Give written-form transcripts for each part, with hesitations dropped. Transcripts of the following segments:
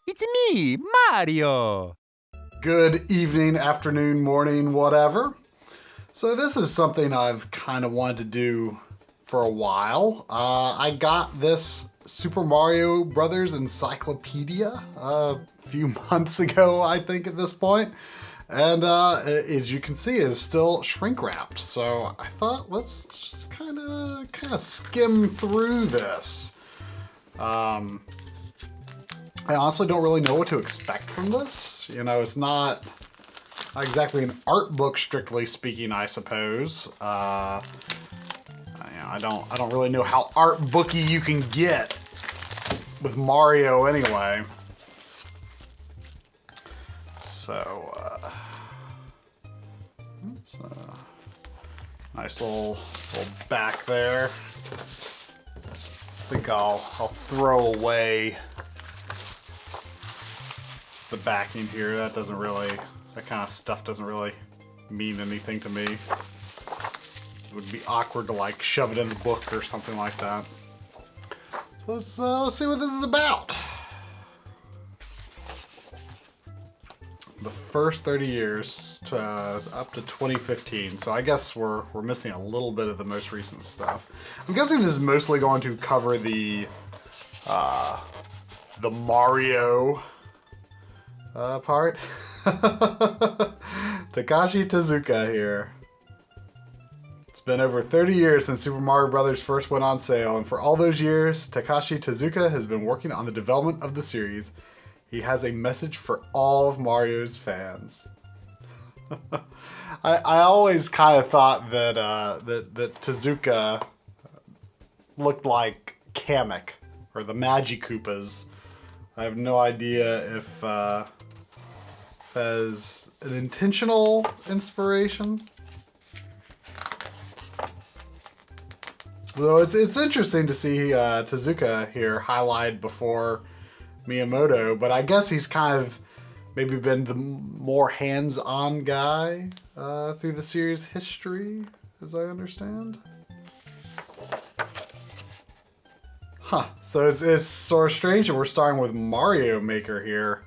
It's me, Mario! Good evening, afternoon, morning, whatever. So this is something I've kind of wanted to do for a while. I got this Super Mario Brothers Encyclopedia a few months ago, I think at this point. And as you can see, it's still shrink wrapped. So I thought let's just kind of skim through this. I honestly don't really know what to expect from this. You know, it's not exactly an art book, strictly speaking, I suppose. I don't really know how art booky you can get with Mario anyway. So, nice little back there. I think I'll throw away the backing here. That kind of stuff doesn't really mean anything to me. It would be awkward to like shove it in the book or something like that. So let's see what this is about. The first 30 years to, up to 2015. So I guess we're missing a little bit of the most recent stuff. I'm guessing this is mostly going to cover the Mario part. Takashi Tezuka here. It's been over 30 years since Super Mario Bros. First went on sale, and for all those years, Takashi Tezuka has been working on the development of the series. He has a message for all of Mario's fans. I always kind of thought that that Tezuka looked like Kamek, or the Magikoopas. I have no idea if as an intentional inspiration. Though it's interesting to see Tezuka here highlighted before Miyamoto, but I guess he's kind of maybe been the more hands-on guy through the series history, as I understand. Huh, so it's sort of strange that we're starting with Mario Maker here.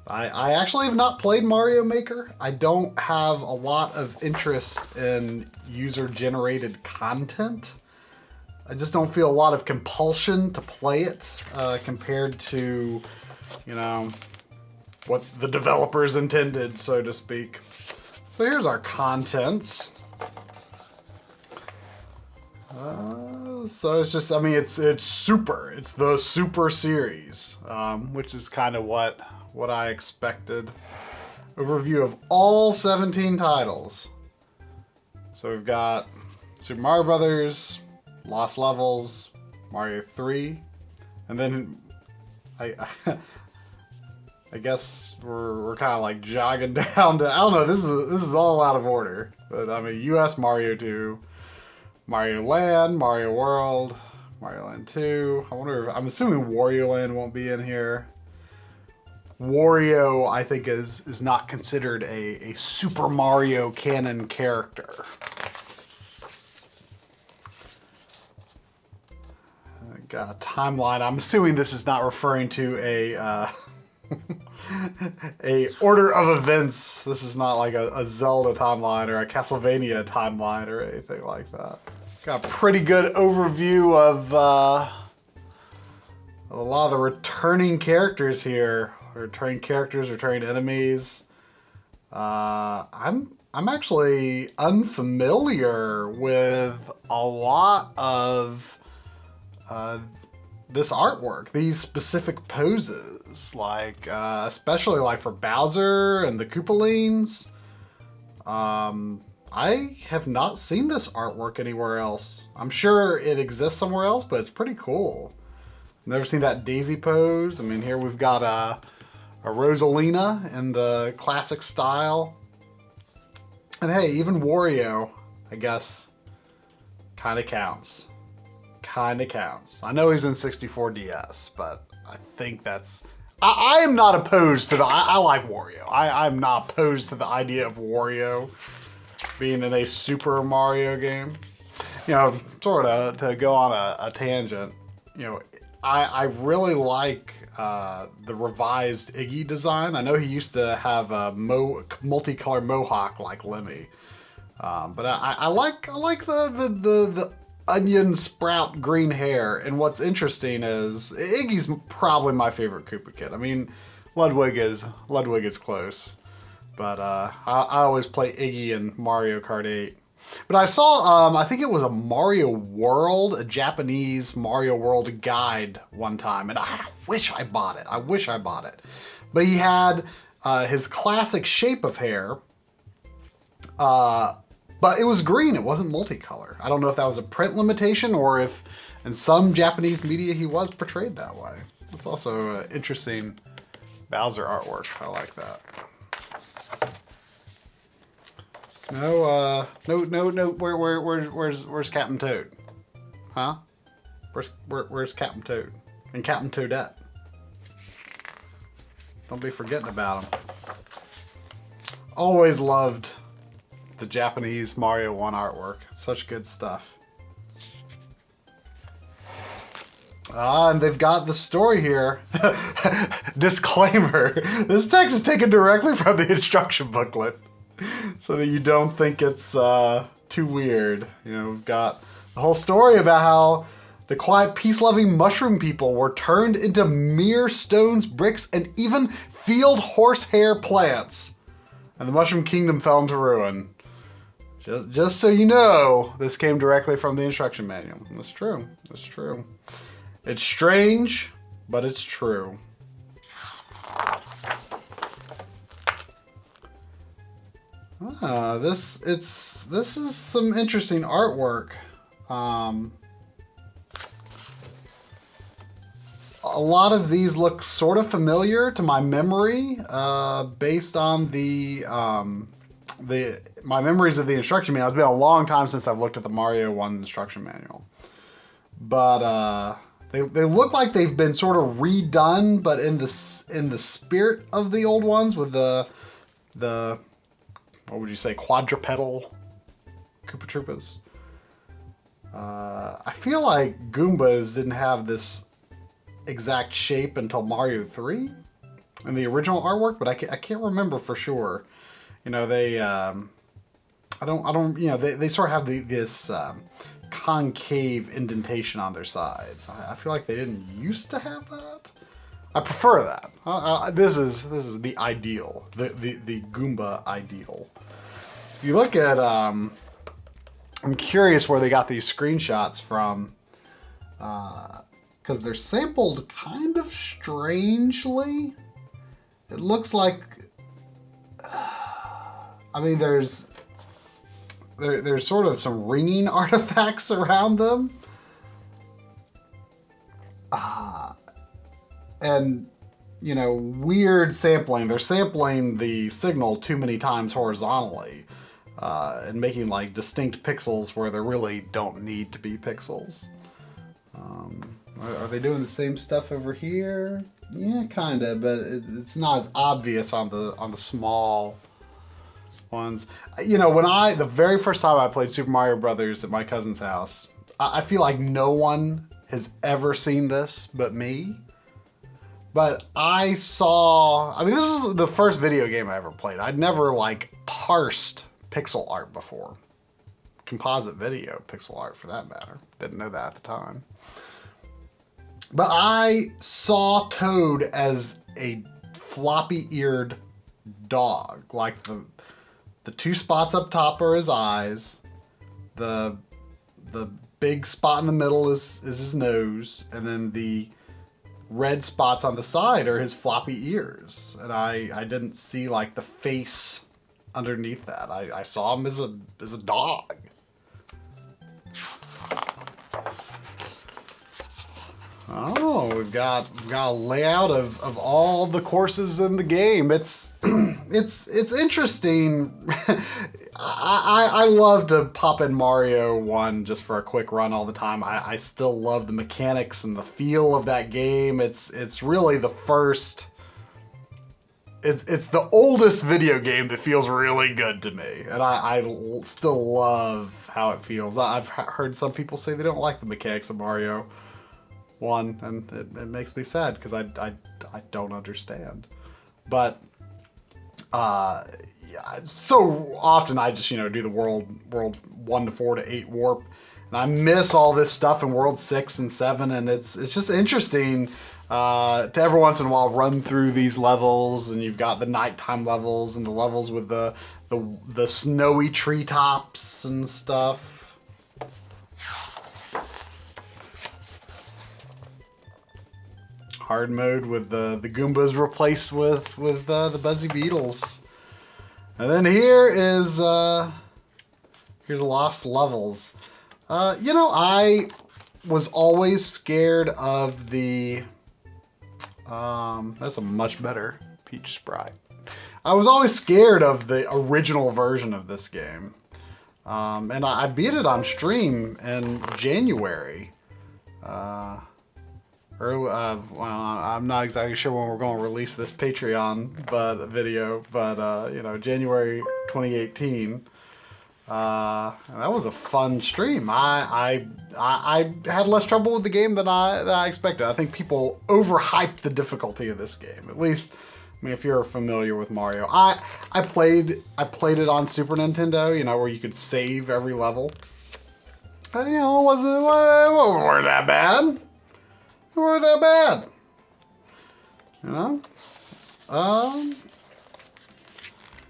I actually have not played Mario Maker. I don't have a lot of interest in user-generated content. I just don't feel a lot of compulsion to play it compared to, you know, what the developers intended, so to speak. So here's our contents. So it's just, I mean, it's super. It's the Super series, which is kind of what I expected. Overview of all 17 titles. So we've got Super Mario Brothers, Lost Levels, Mario 3, and then I guess we're kind of like jogging down to, I don't know, this is all out of order. But I mean, US Mario 2, Mario Land, Mario World, Mario Land 2. I wonder if, I'm assuming Wario Land won't be in here. Wario, I think, is not considered a Super Mario canon character. Got a timeline. I'm assuming this is not referring to a a order of events. This is not like a Zelda timeline or a Castlevania timeline or anything like that. Got a pretty good overview of a lot of the returning characters here. Returning characters, returning enemies. I'm actually unfamiliar with a lot of this artwork, these specific poses, like especially like for Bowser and the Koopalings. I have not seen this artwork anywhere else. I'm sure it exists somewhere else, but it's pretty cool. Never seen that Daisy pose. I mean, here we've got a Rosalina in the classic style. And hey, even Wario, I guess, kind of counts. Kind of counts. I know he's in 64 DS, but I think that's... I am not opposed to the... I like Wario. I'm not opposed to the idea of Wario being in a Super Mario game. You know, sort of to go on a tangent, you know, I really like the revised Iggy design. I know he used to have a multicolored mohawk like Lemmy, but I like the onion sprout green hair. And what's interesting is Iggy's probably my favorite Koopa kid. I mean, Ludwig is close, but I always play Iggy in Mario Kart 8. But I saw, I think it was a Mario World, a Japanese Mario World guide one time, and I wish I bought it. But he had his classic shape of hair, but it was green, it wasn't multicolor. I don't know if that was a print limitation or if in some Japanese media he was portrayed that way. It's also interesting Bowser artwork, I like that. No, where's Captain Toad? Huh? Where's Captain Toad? And Captain Toadette? Don't be forgetting about him. Always loved the Japanese Mario 1 artwork. Such good stuff. And they've got the story here. Disclaimer. This text is taken directly from the instruction booklet, so that you don't think it's too weird. You know, we've got the whole story about how the quiet, peace-loving mushroom people were turned into mere stones, bricks, and even field horsehair plants. And the Mushroom Kingdom fell into ruin. Just so you know, this came directly from the instruction manual. That's true. That's true. It's strange, but it's true. This is some interesting artwork. A lot of these look sort of familiar to my memory, based on my memories of the instruction manual. It's been a long time since I've looked at the Mario 1 instruction manual, but they look like they've been sort of redone, but in the spirit of the old ones with the what would you say, quadrupedal Koopa Troopas. I feel like Goombas didn't have this exact shape until Mario 3 in the original artwork, but I can't remember for sure. You know, they I don't you know, they sort of have this concave indentation on their sides. I feel like they didn't used to have that. I prefer that. This is the ideal, the Goomba ideal. If you look at, I'm curious where they got these screenshots from, because they're sampled kind of strangely. It looks like, I mean, there's sort of some ringing artifacts around them. And, you know, weird sampling. They're sampling the signal too many times horizontally, and making like distinct pixels where there really don't need to be pixels. Are they doing the same stuff over here? Yeah, kind of, but it's not as obvious on the small ones. You know, the very first time I played Super Mario Brothers at my cousin's house, I feel like no one has ever seen this but me. But I mean, this was the first video game I ever played. I'd never like parsed pixel art before. Composite video pixel art for that matter. Didn't know that at the time. But I saw Toad as a floppy-eared dog. Like the two spots up top are his eyes. The big spot in the middle is his nose, and then the red spots on the side are his floppy ears. And I didn't see like the face underneath that. I saw him as a dog. Oh, we've got a layout of all the courses in the game. It's interesting. I love to pop in Mario 1 just for a quick run all the time. I still love the mechanics and the feel of that game. It's really the first. It's the oldest video game that feels really good to me, and I still love how it feels. I've heard some people say they don't like the mechanics of Mario. one, and it makes me sad because I don't understand. But yeah, so often I just do the world 1 to 4 to 8 warp, and I miss all this stuff in world 6 and 7, and it's just interesting to every once in a while run through these levels, and you've got the nighttime levels and the levels with the snowy treetops and stuff. Hard mode with the Goombas replaced with the Buzzy Beetles. And then here's Lost Levels. I was always scared of the that's a much better Peach Sprite. I was always scared of the original version of this game. And I beat it on stream in January. Well, I'm not exactly sure when we're going to release this Patreon video, but January 2018. And that was a fun stream. I had less trouble with the game than I expected. I think people overhyped the difficulty of this game. At least, I mean, if you're familiar with Mario, I played it on Super Nintendo. Where you could save every level. And, it weren't that bad. They weren't that bad.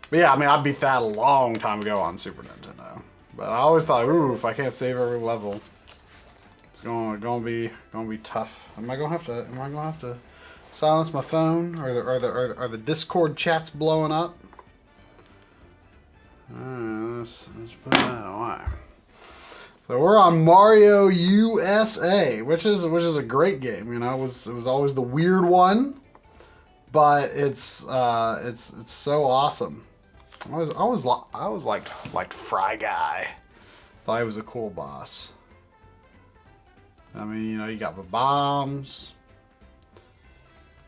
But yeah, I mean, I beat that a long time ago on Super Nintendo. But I always thought, ooh, if I can't save every level, it's gonna be tough. Am I gonna have to silence my phone? Are the Discord chats blowing up? Alright, let's put that away. So we're on Mario USA, which is a great game. It was always the weird one, but it's so awesome. I always liked Fry Guy. Thought he was a cool boss. I mean, you got the bombs.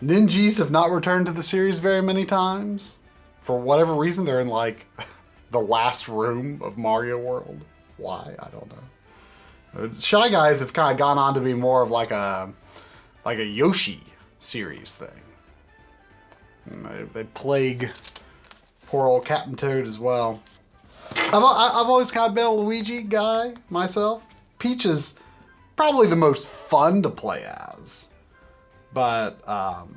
Ninjas have not returned to the series very many times. For whatever reason, they're in like the last room of Mario World. Why? I don't know. Shy Guys have kind of gone on to be more of like a Yoshi series thing. And they plague poor old Captain Toad as well. I've always kind of been a Luigi guy myself. Peach is probably the most fun to play as, but I've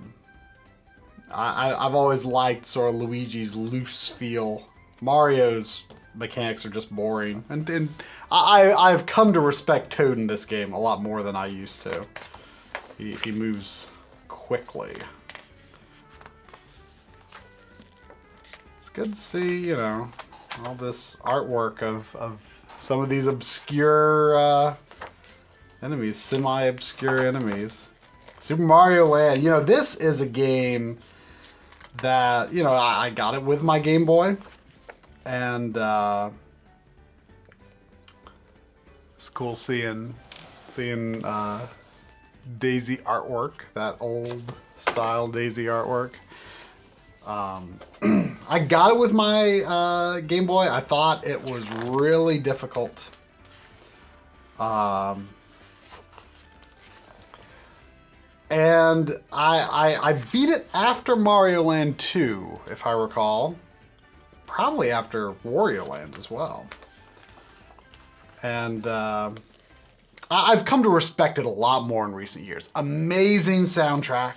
always liked sort of Luigi's loose feel. Mario's mechanics are just boring, and I've come to respect Toad in this game a lot more than I used to. He moves quickly. It's good to see, all this artwork of some of these obscure enemies, semi-obscure enemies. Super Mario Land. This is a game that, I got it with my Game Boy. And it's cool seeing Daisy artwork, that old style Daisy artwork. I got it with my Game Boy. I thought it was really difficult. And I beat it after Mario Land 2, if I recall. Probably after Wario Land as well. And I've come to respect it a lot more in recent years. Amazing soundtrack.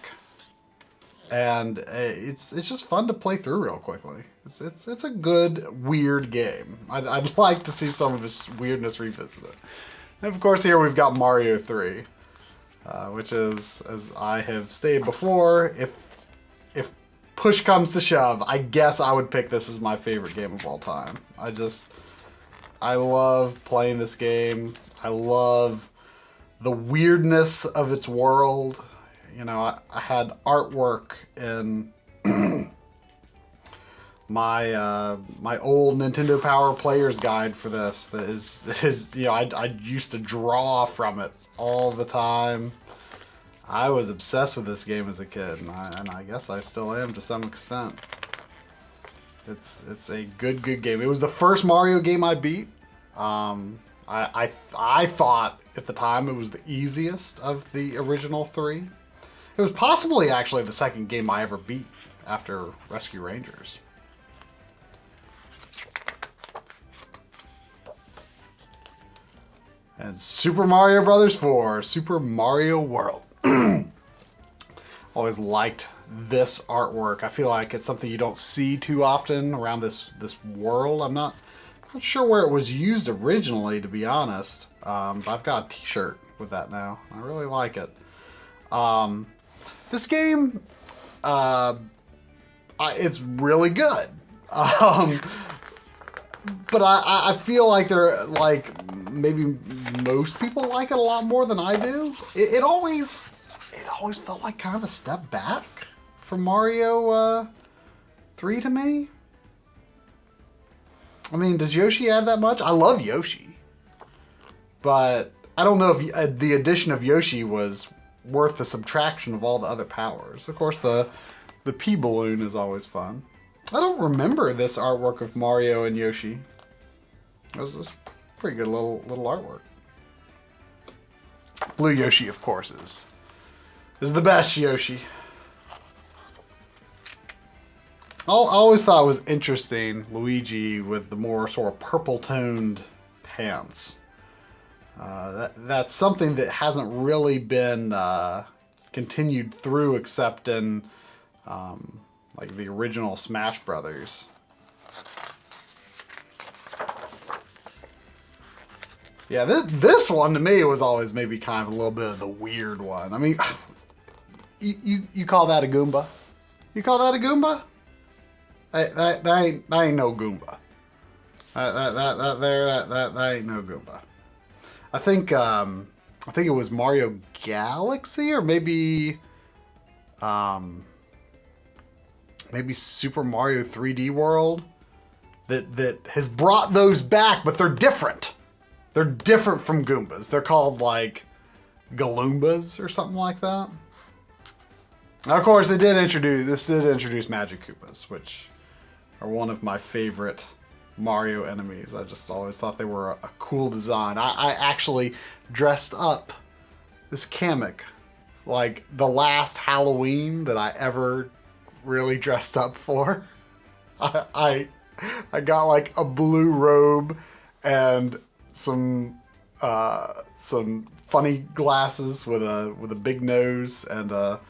And it's just fun to play through real quickly. It's a good, weird game. I'd like to see some of this weirdness revisited. And of course here we've got Mario 3. Which is, as I have stated before, if push comes to shove, I guess I would pick this as my favorite game of all time. I love playing this game. I love the weirdness of its world. I had artwork in my old Nintendo Power Player's Guide for this. That is I used to draw from it all the time. I was obsessed with this game as a kid, and I guess I still am to some extent. It's a good game. It was the first Mario game I beat. I I thought at the time it was the easiest of the original 3. It was possibly actually the second game I ever beat after Rescue Rangers. And Super Mario Bros. 4, Super Mario World. Always liked this artwork. I feel like it's something you don't see too often around this world. I'm not sure where it was used originally, to be honest. But I've got a t-shirt with that now. I really like it. This game, it's really good. But I feel like they're like, maybe most people like it a lot more than I do. It always felt like kind of a step back from Mario 3 to me. I mean, does Yoshi add that much? I love Yoshi. But I don't know if the addition of Yoshi was worth the subtraction of all the other powers. Of course, the pea balloon is always fun. I don't remember this artwork of Mario and Yoshi. It was just pretty good little artwork. Blue Yoshi, of course, is the best Yoshi. I always thought it was interesting, Luigi with the more sort of purple-toned pants. That's something that hasn't really been continued through except in like the original Smash Brothers. Yeah, this one to me was always maybe kind of a little bit of the weird one. I mean, you call that a Goomba? You call that a Goomba? That ain't no Goomba. That ain't no Goomba. I think it was Mario Galaxy or maybe Super Mario 3D World that has brought those back, but they're different. They're different from Goombas. They're called like Galoombas or something like that. Now, of course, this did introduce Magic Koopas, which are one of my favorite Mario enemies. I just always thought they were a cool design. I actually dressed up this Kamek like the last Halloween that I ever really dressed up for. I got like a blue robe and some funny glasses with a big nose and a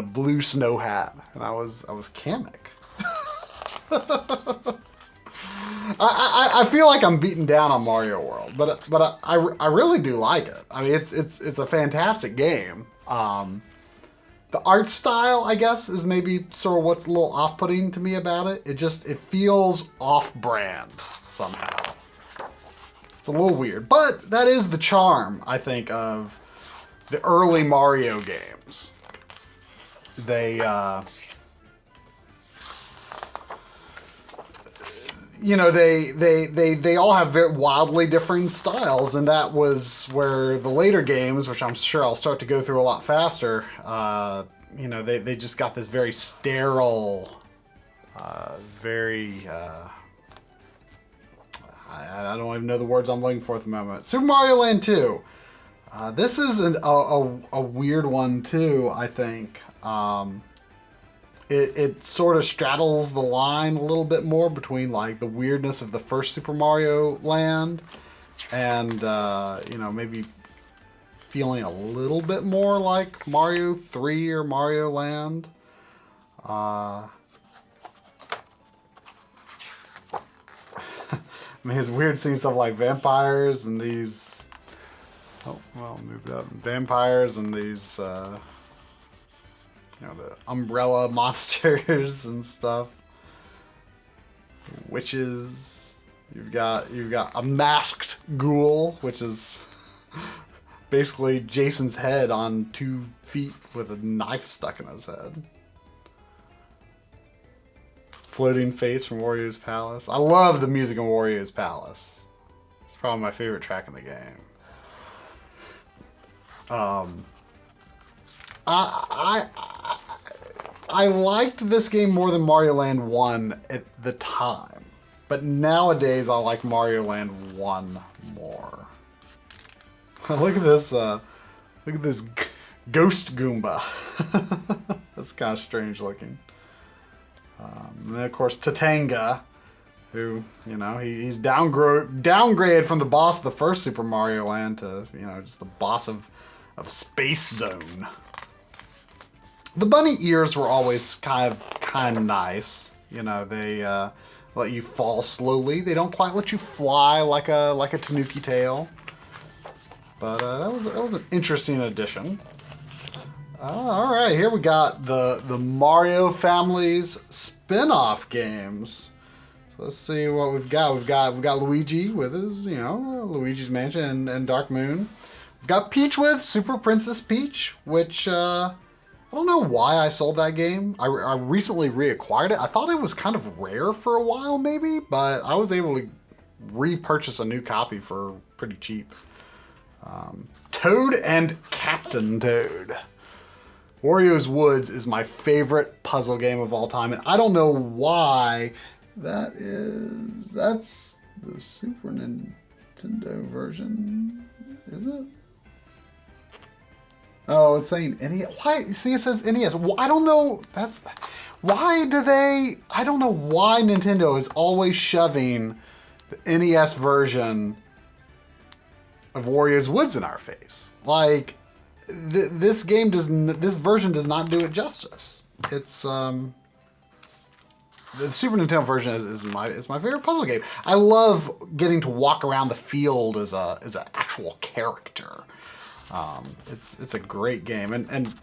blue snow hat, and I was Kamek. I feel like I'm beaten down on Mario World, but I really do like it. I mean, it's a fantastic game. The art style, I guess, is maybe sort of what's a little off-putting to me about it. It feels off-brand somehow. It's a little weird, but that is the charm, I think, of the early Mario games. They, you know, they all have very wildly differing styles, and that was where the later games, which I'm sure I'll start to go through a lot faster, you know, they just got this very sterile, very, I don't even know the words I'm looking for at the moment. Super Mario Land 2. This is a weird one too, I think. It sort of straddles the line a little bit more between like the weirdness of the first Super Mario Land and you know, maybe feeling a little bit more like Mario 3 or Mario Land. I mean, it's weird seeing stuff like vampires and these. Oh, well, moved up. Vampires and these, you know, the umbrella monsters and stuff. Witches. You've got a masked ghoul, which is basically Jason's head on 2 feet with a knife stuck in his head. Floating face from Wario's Palace. I love the music in Wario's Palace. It's probably my favorite track in the game. I liked this game more than Mario Land 1 at the time, but nowadays I like Mario Land 1 more. Look at this. Look at this ghost Goomba. That's kind of strange looking. And then of course Tatanga, who, you know, he's downgraded from the boss of the first Super Mario Land to, you know, just the boss of Space Zone. The bunny ears were always kind of nice. You know, they let you fall slowly. They don't quite let you fly like a Tanuki tail. But that was an interesting addition. All right, here we got the Mario family's spin-off games. So let's see what we've got. We've got Luigi with his, you know, Luigi's Mansion and Dark Moon. We've got Peach with Super Princess Peach, which I don't know why I sold that game. I recently reacquired it. I thought it was kind of rare for a while, maybe, but I was able to repurchase a new copy for pretty cheap. Toad and Captain Toad. Wario's Woods is my favorite puzzle game of all time, and I don't know why. That's the Super Nintendo version, is it? Oh, it's saying NES. Why? See, it says NES. I don't know. I don't know why Nintendo is always shoving the NES version of Wario's Woods in our face. Like, this version does not do it justice. It's the Super Nintendo version is my favorite puzzle game. I love getting to walk around the field as an actual character. It's a great game, and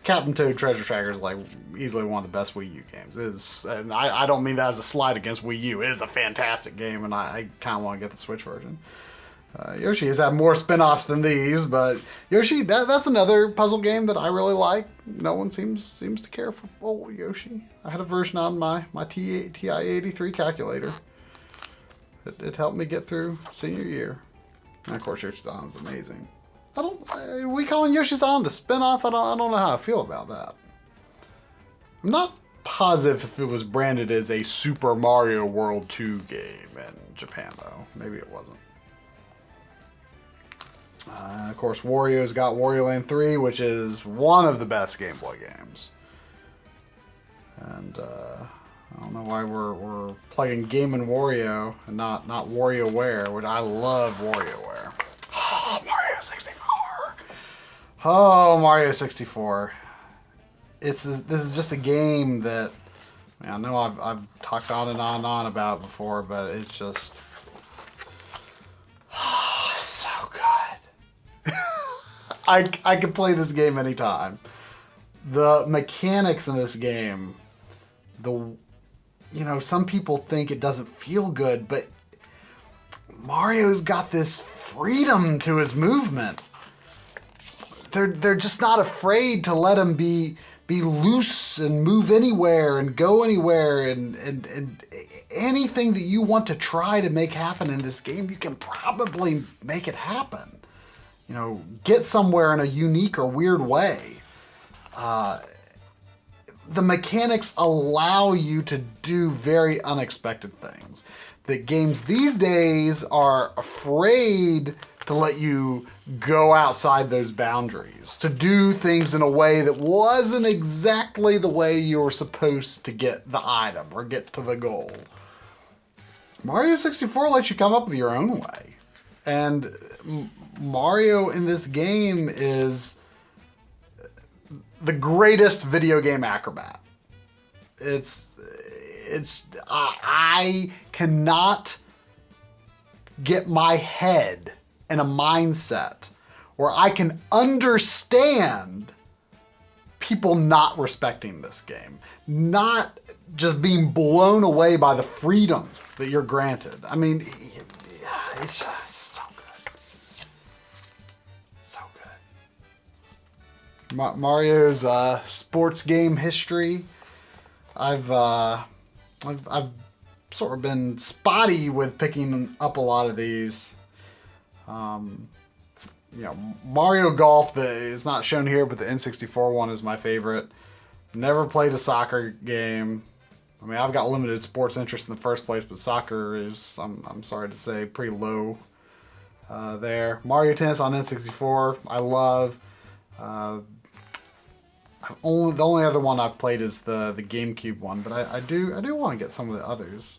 Captain Toad Treasure Tracker is like easily one of the best Wii U games. And I don't mean that as a slight against Wii U. It is a fantastic game, and I kind of want to get the Switch version. Yoshi has had more spin-offs than these, but Yoshi, that's another puzzle game that I really like. No one seems to care for old Yoshi. I had a version on my TI-83 calculator. It helped me get through senior year. And of course, Yoshi's Island is amazing. We calling Yoshi's Island a spin-off? I don't know how I feel about that. I'm not positive if it was branded as a Super Mario World 2 game in Japan, though. Maybe it wasn't. Of course, Wario's got Wario Land 3, which is one of the best Game Boy games. And I don't know why we're playing Game & Wario and not WarioWare, which I love WarioWare. Oh, Mario 64. Oh, Mario 64. This is just a game that, I know I've talked on and on about before, but it's just so good. I could play this game anytime. The mechanics in this game, some people think it doesn't feel good, but Mario's got this freedom to his movement. They're just not afraid to let him be loose and move anywhere and go anywhere, and anything that you want to try to make happen in this game, you can probably make it happen. Get somewhere in a unique or weird way. The mechanics allow you to do very unexpected things that games these days are afraid to let you go outside those boundaries, to do things in a way that wasn't exactly the way you were supposed to get the item or get to the goal. Mario 64 lets you come up with your own way. And Mario in this game is the greatest video game acrobat. I cannot get my head in a mindset where I can understand people not respecting this game, not just being blown away by the freedom that you're granted. I mean, it's so good. So good. Mario's sports game history. I've sort of been spotty with picking up a lot of these. Mario Golf is not shown here, but the N64 one is my favorite. Never played a soccer game. I mean, I've got limited sports interest in the first place, but soccer is, I'm sorry to say, pretty low there. Mario Tennis on N64, I love. The only other one I've played is the GameCube one, but I do want to get some of the others.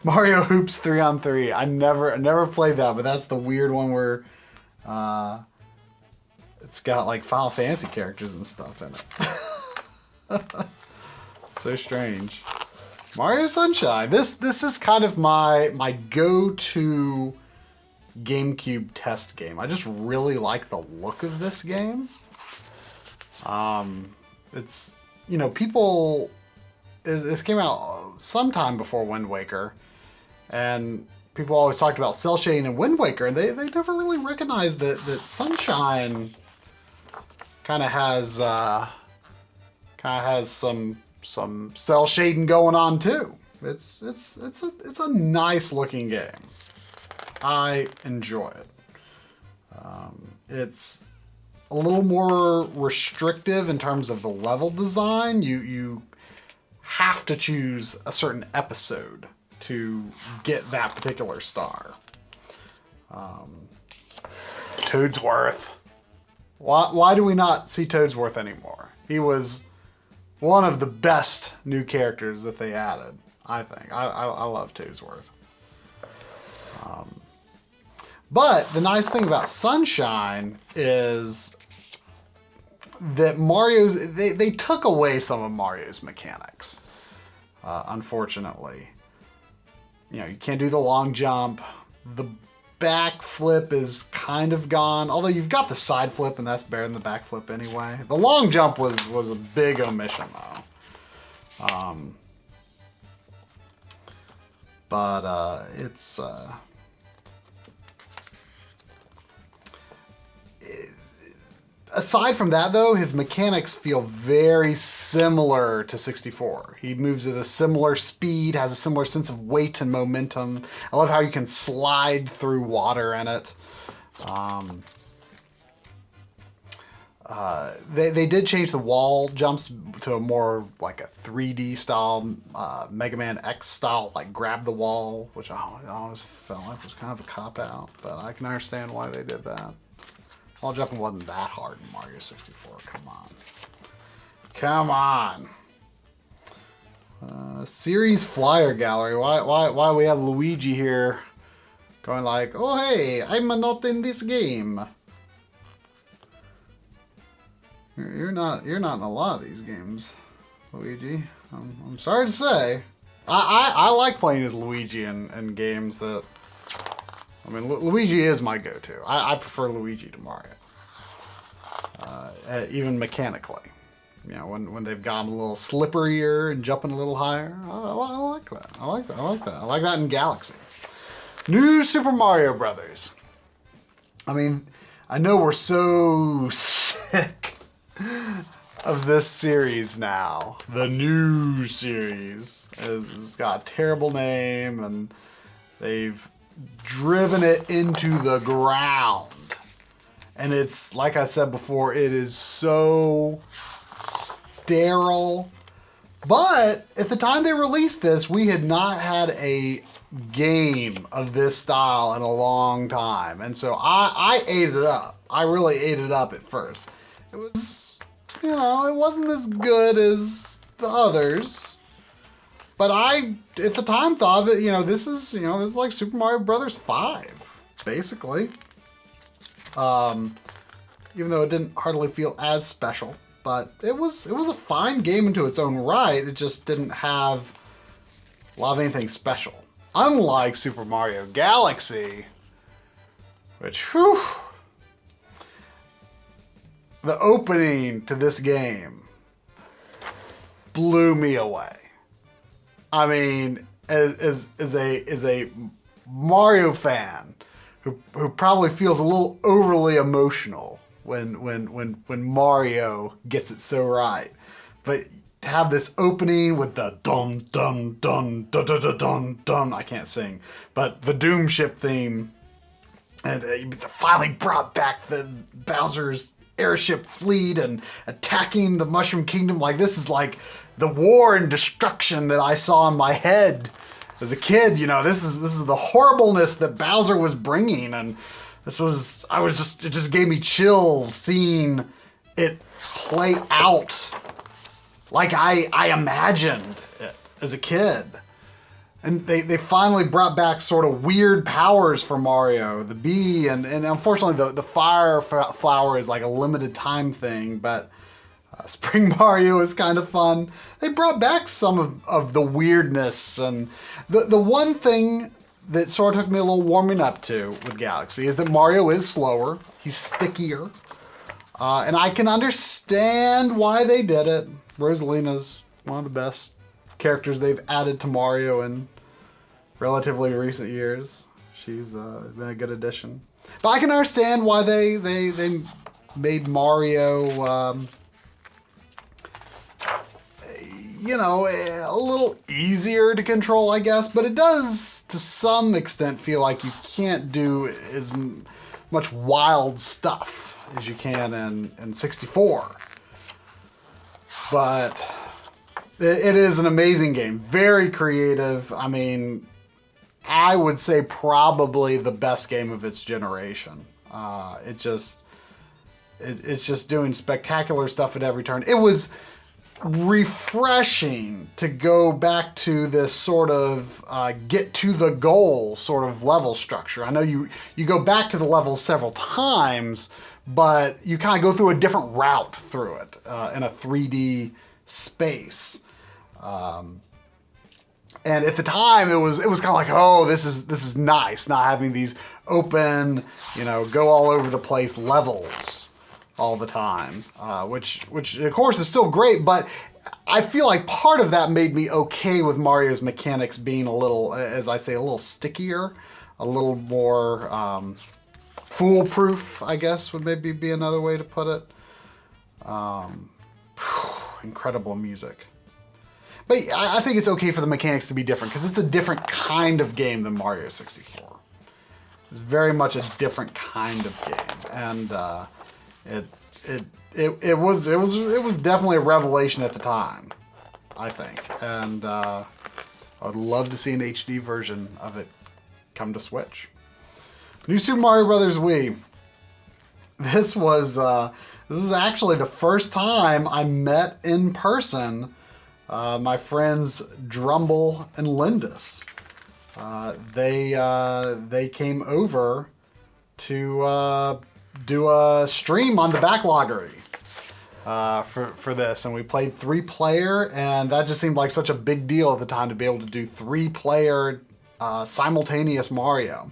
Mario Hoops 3-on-3. I never played that, but that's the weird one where it's got like Final Fantasy characters and stuff in it. So strange. Mario Sunshine. This is kind of my go-to GameCube test game. I just really like the look of this game. It's, you know, people, this came out sometime before Wind Waker, and people always talked about cel shading in Wind Waker, and they never really recognized that Sunshine kind of has some cel shading going on too. It's a nice looking game. I enjoy it. It's a little more restrictive in terms of the level design. You have to choose a certain episode to get that particular star. Toadsworth. Why do we not see Toadsworth anymore? He was one of the best new characters that they added, I think. I love Toadsworth. But the nice thing about Sunshine is that they took away some of Mario's mechanics, unfortunately. You know, you can't do the long jump. The back flip is kind of gone, although you've got the side flip, and that's better than the back flip anyway. The long jump was a big omission, though. It's aside from that, though, his mechanics feel very similar to 64. He moves at a similar speed, has a similar sense of weight and momentum. I love how you can slide through water in it. They did change the wall jumps to a more like a 3D style, Mega Man X style, like grab the wall, which I always felt like was kind of a cop-out, but I can understand why they did that. Wall jumping wasn't that hard in Mario 64. Come on. Come on. Series Flyer Gallery. Why we have Luigi here going like, oh hey, I'm not in this game. You're not in a lot of these games, Luigi. I'm sorry to say. I like playing as Luigi in games that, I mean, Luigi is my go-to. I prefer Luigi to Mario. Even mechanically. You know, when they've got him a little slipperier and jumping a little higher. I like that. I like that. I like that in Galaxy. New Super Mario Brothers. I mean, I know we're so sick of this series now. The new series. It's got a terrible name, and they've driven it into the ground. And it's, like I said before, it is so sterile. But at the time they released this, we had not had a game of this style in a long time. And so I ate it up. I really ate it up at first. It was, you know, it wasn't as good as the others. But I, at the time, thought of it, this is like Super Mario Brothers 5, basically. Even though it didn't hardly feel as special, but it was a fine game into its own right. It just didn't have a lot of anything special. Unlike Super Mario Galaxy, which, whew, the opening to this game blew me away. I mean, as a Mario fan who probably feels a little overly emotional when Mario gets it so right, but to have this opening with the dun dun dun dun dun dun dun dun, I can't sing, but the Doom Ship theme, and finally brought back the Bowser's airship fleet and attacking the Mushroom Kingdom. Like, this is like the war and destruction that I saw in my head as a kid, you know, this is the horribleness that Bowser was bringing, and it just gave me chills seeing it play out like I imagined it as a kid. And they finally brought back sort of weird powers for Mario, the bee, and unfortunately the fire flower is like a limited time thing, but Spring Mario is kind of fun. They brought back some of the weirdness, and the one thing that sort of took me a little warming up to with Galaxy is that Mario is slower, he's stickier, and I can understand why they did it. Rosalina's one of the best characters they've added to Mario in relatively recent years. She's been a good addition. But I can understand why they made Mario, you know, a little easier to control, I guess. But it does, to some extent, feel like you can't do as much wild stuff as you can in 64. But it is an amazing game. Very creative. I mean, I would say probably the best game of its generation. It's just doing spectacular stuff at every turn. It was refreshing to go back to this sort of get to the goal sort of level structure. I know you go back to the levels several times, but you kind of go through a different route through it in a 3D space. And at the time, it was kind of like, oh, this is nice, not having these open, you know, go all over the place levels all the time, which of course is still great, but I feel like part of that made me okay with Mario's mechanics being a little, as I say, a little stickier, a little more foolproof, I guess would maybe be another way to put it. Incredible music. But I think it's okay for the mechanics to be different because it's a different kind of game than Mario 64. It's very much a different kind of game, and it was definitely a revelation at the time, I think, and I would love to see an HD version of it come to Switch. New Super Mario Bros. Wii. This was actually the first time I met in person my friends Drumble and Lindis. They came over to do a stream on the Backloggery for this, and we played 3-player, and that just seemed like such a big deal at the time to be able to do 3-player simultaneous Mario.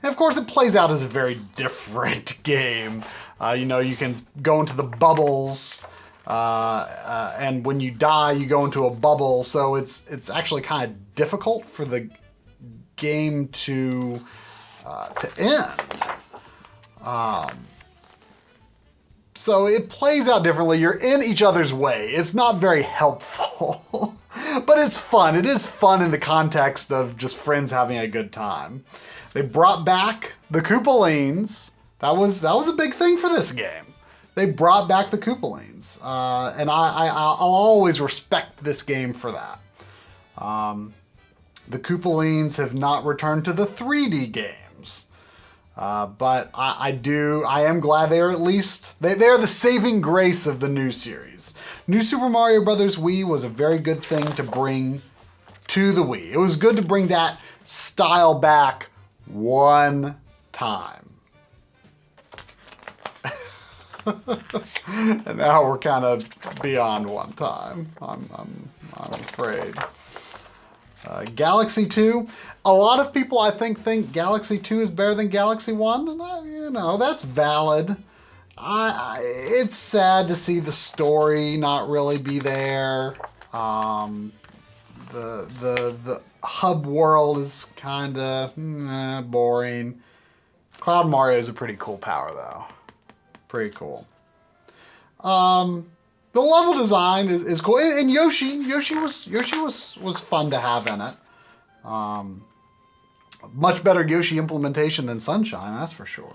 And of course, it plays out as a very different game. You know, you can go into the bubbles. And when you die, you go into a bubble, so it's actually kind of difficult for the game to end. So it plays out differently. You're in each other's way. It's not very helpful, but it's fun. It is fun in the context of just friends having a good time. They brought back the Koopalines. That was a big thing for this game. They brought back the Koopalines, and I'll always respect this game for that. The Koopalines have not returned to the 3D games, but I am glad they are at least, they're the saving grace of the new series. New Super Mario Bros. Wii was a very good thing to bring to the Wii. It was good to bring that style back one time. And now we're kind of beyond one time, I'm afraid. Galaxy 2. A lot of people, I think Galaxy 2 is better than Galaxy 1, and you know, that's valid. It's sad to see the story not really be there. The hub world is kind of boring. Cloud Mario is a pretty cool power, though. Pretty cool. The level design is cool, and Yoshi was fun to have in it. Much better Yoshi implementation than Sunshine, that's for sure.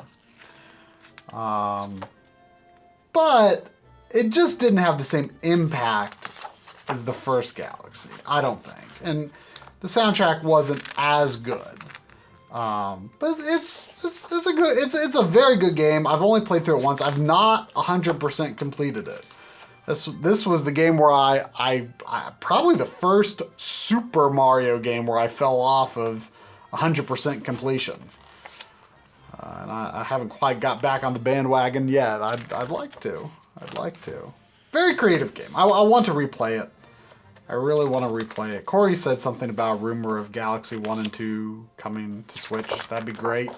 But it just didn't have the same impact as the first Galaxy, I don't think. And the soundtrack wasn't as good. But it's a very good game. I've only played through it once. I've not 100% completed it. This was the game where I probably the first Super Mario game where I fell off of 100% completion. And I haven't quite got back on the bandwagon yet. I'd like to. I'd like to. Very creative game. I want to replay it. I really want to replay it. Coury said something about a rumor of Galaxy 1 and 2 coming to Switch. That'd be great.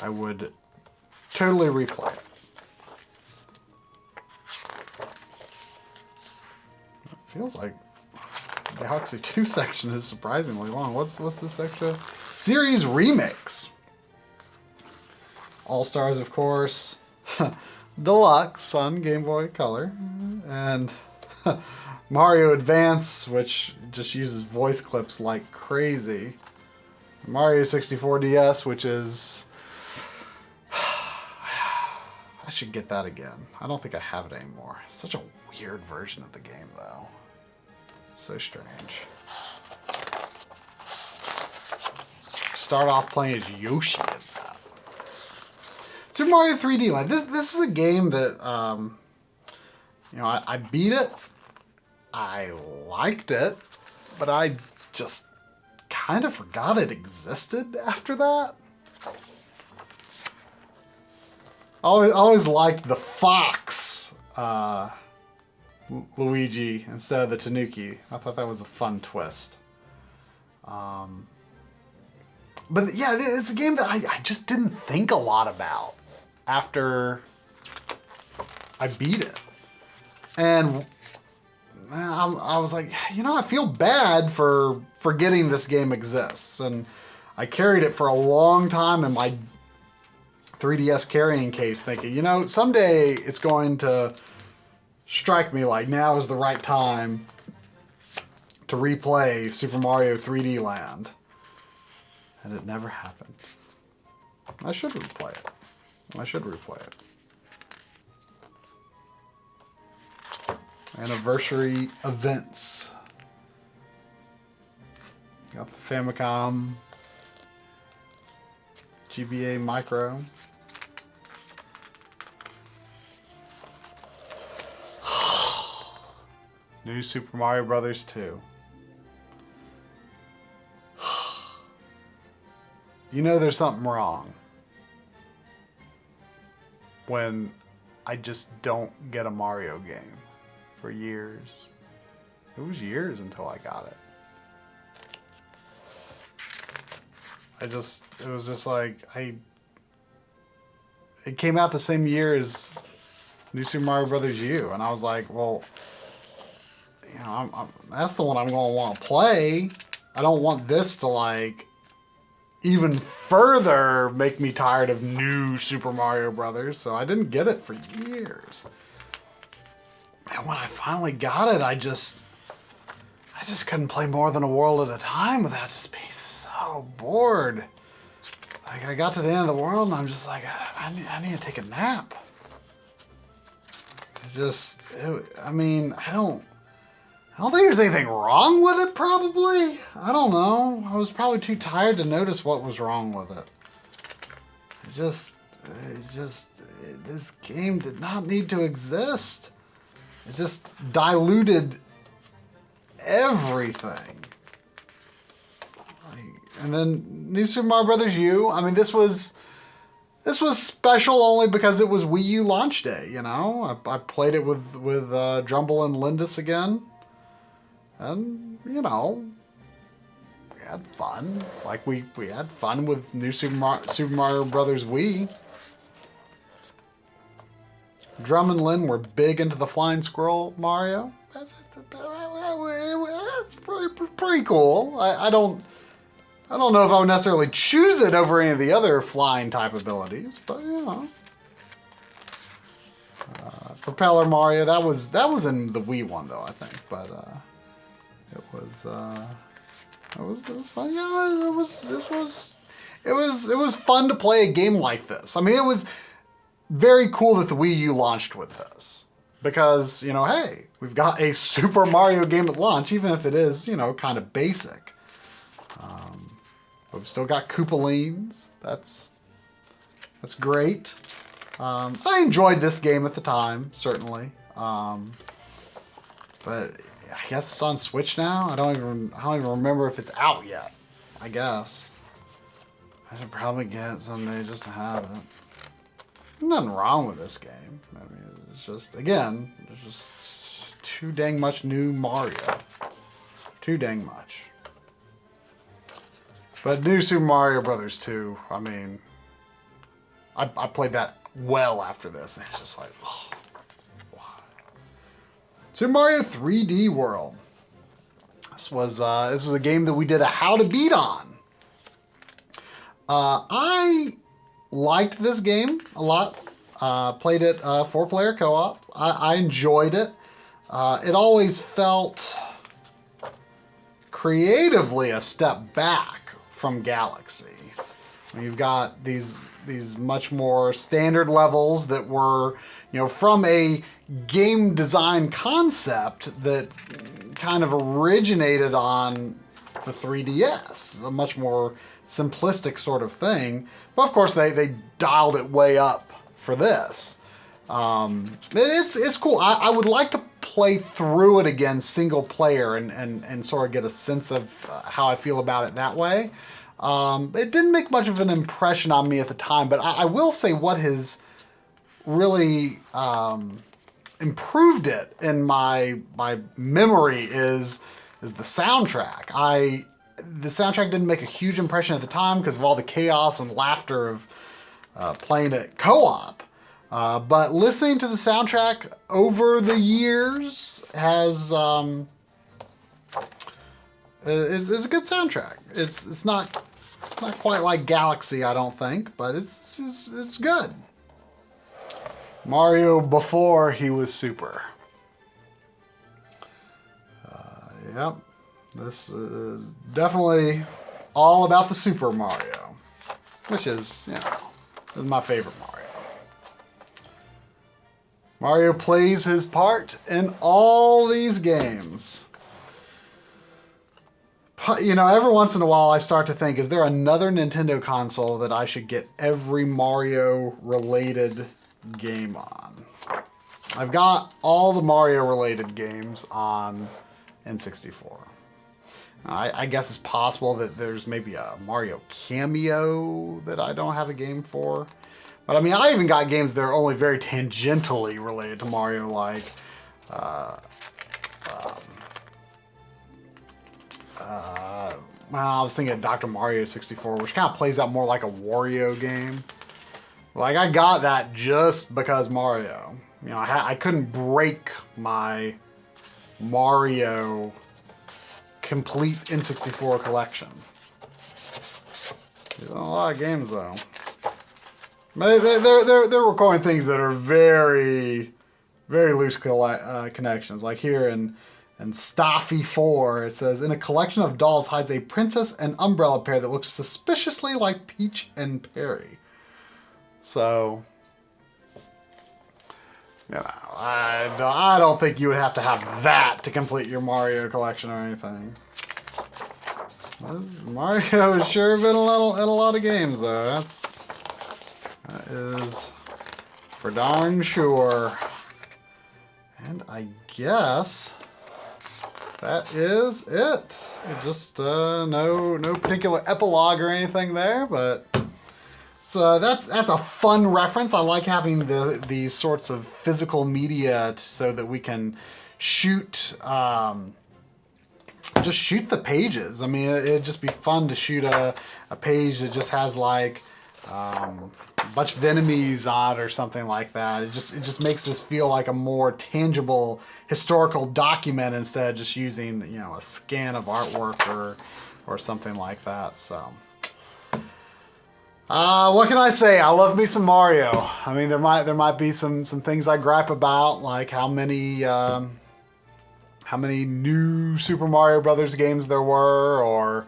I would totally replay it. It feels like Galaxy 2 section is surprisingly long. What's this section? Series Remix. All-Stars, of course. Deluxe on Game Boy Color. And Mario Advance, which just uses voice clips like crazy. Mario 64 DS, which is... I should get that again. I don't think I have it anymore. It's such a weird version of the game, though. So strange. Start off playing as Yoshi in that. Super Mario 3D Land. This is a game that, you know, I beat it. I liked it, but I just kind of forgot it existed after that. I always liked the fox Luigi instead of the Tanuki. I thought that was a fun twist. But yeah, it's a game that I just didn't think a lot about after I beat it. And I was like, you know, I feel bad for forgetting this game exists. And I carried it for a long time in my 3DS carrying case thinking, you know, someday it's going to strike me like now is the right time to replay Super Mario 3D Land. And it never happened. I should replay it. I should replay it. Anniversary events. Got the Famicom GBA Micro. New Super Mario Brothers 2. You know there's something wrong when I just don't get a Mario game for years. It was years until I got it. It was just like, it came out the same year as New Super Mario Brothers U, and I was like, well, you know, that's the one I'm going to want to play. I don't want this to like even further make me tired of new Super Mario Brothers, so I didn't get it for years. And when I finally got it, I just couldn't play more than a world at a time without just being so bored. Like, I got to the end of the world and I'm just like, I need to take a nap. I mean, I don't think there's anything wrong with it, probably. I don't know. I was probably too tired to notice what was wrong with it. This game did not need to exist. It just diluted everything. And then New Super Mario Brothers U, I mean, this was special only because it was Wii U launch day, you know? I played it with Drumble and Lindis again. And, you know, we had fun. Like, we had fun with New Super Mario Brothers Wii. Drum and Lin were big into the Flying Squirrel Mario. That's pretty cool. I don't know if I would necessarily choose it over any of the other flying type abilities, but you know. Propeller Mario, that was in the Wii one though, I think, but it was fun. Yeah, it was fun to play a game like this. I mean, it was very cool that the Wii U launched with this. Because, you know, hey, we've got a Super Mario game at launch, even if it is, you know, kind of basic. We've still got Koopalines. That's great. I enjoyed this game at the time, certainly. But I guess it's on Switch now. I don't even remember if it's out yet. I guess I should probably get it someday just to have it. There's nothing wrong with this game. I mean, it's just, again, there's just too dang much new Mario. Too dang much. But New Super Mario Brothers 2, I mean, I played that well after this, and it's just like, oh, why? Super Mario 3D World. This was a game that we did a how to beat on. I liked this game a lot. Played it 4-player co-op. I enjoyed it. It always felt creatively a step back from Galaxy. You've got these much more standard levels that were, from a game design concept that kind of originated on the 3DS, a much more simplistic sort of thing. But of course they dialed it way up for this. It's cool. I would like to play through it again single player and sort of get a sense of how I feel about it that way. It didn't make much of an impression on me at the time, but I will say what has really improved it in my memory is the soundtrack. The soundtrack didn't make a huge impression at the time because of all the chaos and laughter of playing it co-op. But listening to the soundtrack over the years has is a good soundtrack. It's not quite like Galaxy, I don't think, but it's good. Mario before he was Super. Yep, this is definitely all about the Super Mario, which is, is my favorite Mario. Mario plays his part in all these games. Every once in a while I start to think, is there another Nintendo console that I should get every Mario-related game on? I've got all the Mario-related games on N64. I guess it's possible that there's maybe a Mario cameo that I don't have a game for. But I mean, I even got games that are only very tangentially related to Mario, like I was thinking of Dr. Mario 64, which kind of plays out more like a Wario game. Like, I got that just because Mario. I couldn't break my Mario complete N64 collection. There's a lot of games, though. They're recording things that are very, very loose connections. Like here in Staffy 4, it says, in a collection of dolls hides a princess and umbrella pair that looks suspiciously like Peach and Perry. So, I don't think you would have to have that to complete your Mario collection or anything. Mario has sure been in a lot of games, though. That is for darn sure. And I guess that is it. Just no particular epilogue or anything there, but that's a fun reference. I like having these sorts of physical media so that we can shoot just shoot the pages. I mean, it'd just be fun to shoot a page that just has like a bunch of enemies on it or something like that. It just makes this feel like a more tangible historical document instead of just using a scan of artwork or something like that. So what can I say? I love me some Mario. I mean, there might be some things I gripe about, like how many new Super Mario Brothers games there were, or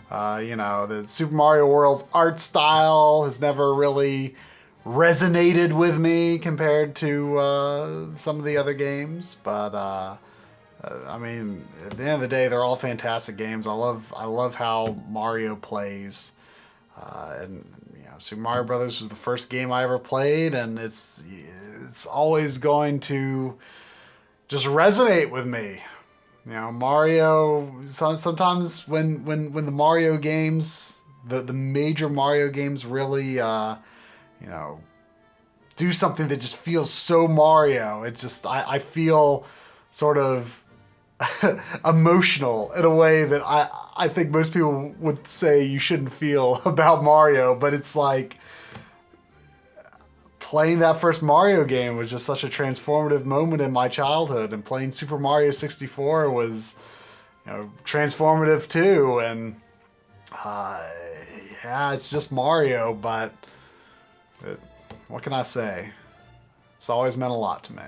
the Super Mario World's art style has never really resonated with me compared to some of the other games. But I mean, at the end of the day, they're all fantastic games. I love how Mario plays, and you know, Super Mario Brothers was the first game I ever played, and it's always going to just resonate with me. You know, Mario. Sometimes when the Mario games, the major Mario games really, you know, do something that just feels so Mario. It just I feel sort of emotional in a way that I think most people would say you shouldn't feel about Mario, but it's like playing that first Mario game was just such a transformative moment in my childhood, and playing Super Mario 64 was, you know, transformative too. And yeah, it's just Mario, but what can I say? It's always meant a lot to me.